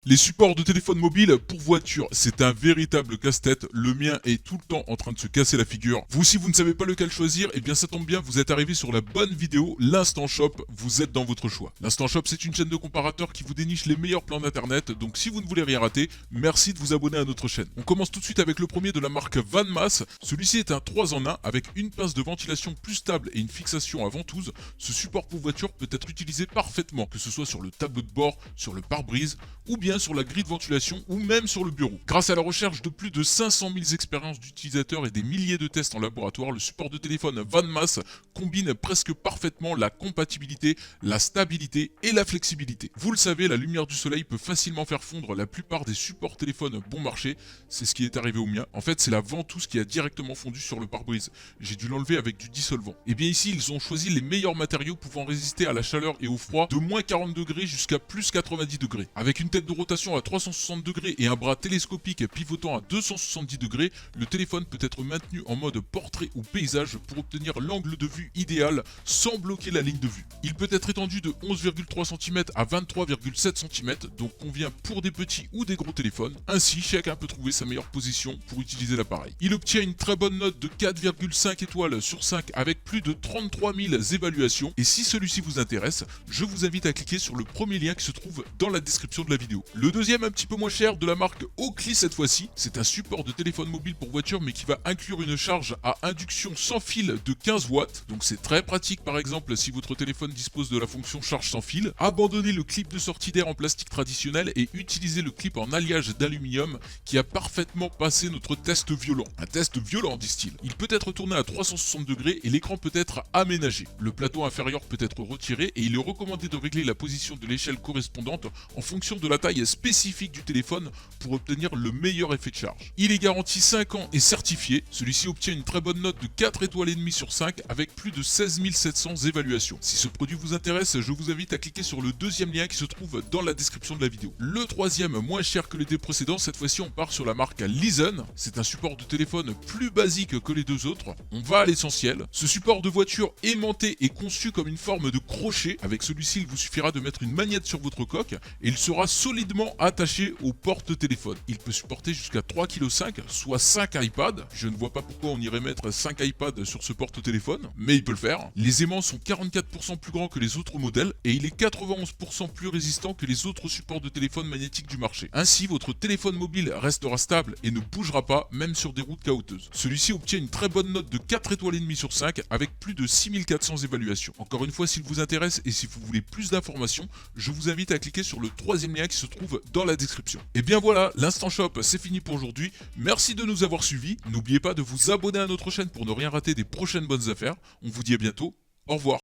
Les supports de téléphone mobile pour voiture, c'est un véritable casse-tête. Le mien est tout le temps en train de se casser la figure. Vous, si vous ne savez pas lequel choisir, eh bien ça tombe bien, vous êtes arrivé sur la bonne vidéo, l'Instant Shop, vous êtes dans votre choix. L'Instant Shop, c'est une chaîne de comparateurs qui vous déniche les meilleurs plans d'internet, donc si vous ne voulez rien rater, merci de vous abonner à notre chaîne. On commence tout de suite avec le premier de la marque Vanmass. Celui-ci est un 3 en 1 avec une pince de ventilation plus stable et une fixation à ventouse. Ce support pour voiture peut être utilisé parfaitement, que ce soit sur le tableau de bord, sur le pare-brise, ou bien sur la grille de ventilation ou même sur le bureau. Grâce à la recherche de plus de 500 000 expériences d'utilisateurs et des milliers de tests en laboratoire, le support de téléphone Vanmass combine presque parfaitement la compatibilité, la stabilité et la flexibilité. Vous le savez, la lumière du soleil peut facilement faire fondre la plupart des supports téléphones bon marché. C'est ce qui est arrivé au mien. En fait, c'est la ventouse qui a directement fondu sur le pare-brise. J'ai dû l'enlever avec du dissolvant. Et bien ici, ils ont choisi les meilleurs matériaux pouvant résister à la chaleur et au froid de moins 40 degrés jusqu'à plus 90 degrés. Avec une tête de rotation à 360 degrés et un bras télescopique pivotant à 270 degrés, le téléphone peut être maintenu en mode portrait ou paysage pour obtenir l'angle de vue idéal sans bloquer la ligne de vue. Il peut être étendu de 11,3 cm à 23,7 cm, donc convient pour des petits ou des gros téléphones. Ainsi, chacun peut trouver sa meilleure position pour utiliser l'appareil. Il obtient une très bonne note de 4,5 étoiles sur 5 avec plus de 33 000 évaluations. Et si celui-ci vous intéresse, je vous invite à cliquer sur le premier lien qui se trouve dans la description de la vidéo. Le deuxième, un petit peu moins cher, de la marque Oakley cette fois-ci. C'est un support de téléphone mobile pour voiture mais qui va inclure une charge à induction sans fil de 15 watts. Donc c'est très pratique par exemple si votre téléphone dispose de la fonction charge sans fil. Abandonnez le clip de sortie d'air en plastique traditionnel et utilisez le clip en alliage d'aluminium qui a parfaitement passé notre test violent. Un test violent, disent-ils. Il peut être tourné à 360 degrés et l'écran peut être aménagé. Le plateau inférieur peut être retiré et il est recommandé de régler la position de l'échelle correspondante en fonction de la taille spécifique du téléphone pour obtenir le meilleur effet de charge. Il est garanti 5 ans et certifié. Celui-ci obtient une très bonne note de 4 étoiles et demie sur 5 avec plus de 16 700 évaluations. Si ce produit vous intéresse, je vous invite à cliquer sur le deuxième lien qui se trouve dans la description de la vidéo. Le troisième, moins cher que les deux précédents, cette fois-ci on part sur la marque Leeson. C'est un support de téléphone plus basique que les deux autres. On va à l'essentiel. Ce support de voiture aimanté est conçu comme une forme de crochet. Avec celui-ci, il vous suffira de mettre une magnète sur votre coque et il sera solidement attaché au porte-téléphone. Il peut supporter jusqu'à 3,5 kg, soit 5 iPads. Je ne vois pas pourquoi on irait mettre 5 iPads sur ce porte-téléphone, mais il peut le faire. Les aimants sont 44% plus grands que les autres modèles et il est 91% plus résistant que les autres supports de téléphone magnétique du marché. Ainsi, votre téléphone mobile restera stable et ne bougera pas, même sur des routes caouteuses. Celui-ci obtient une très bonne note de 4 étoiles et demie sur 5 avec plus de 6400 évaluations. Encore une fois, s'il vous intéresse et si vous voulez plus d'informations, je vous invite à cliquer sur le troisième lien qui se trouve dans la description. Et bien voilà, l'Instant Shop, c'est fini pour aujourd'hui. Merci de nous avoir suivis. N'oubliez pas de vous abonner à notre chaîne pour ne rien rater des prochaines bonnes affaires. On vous dit à bientôt. Au revoir.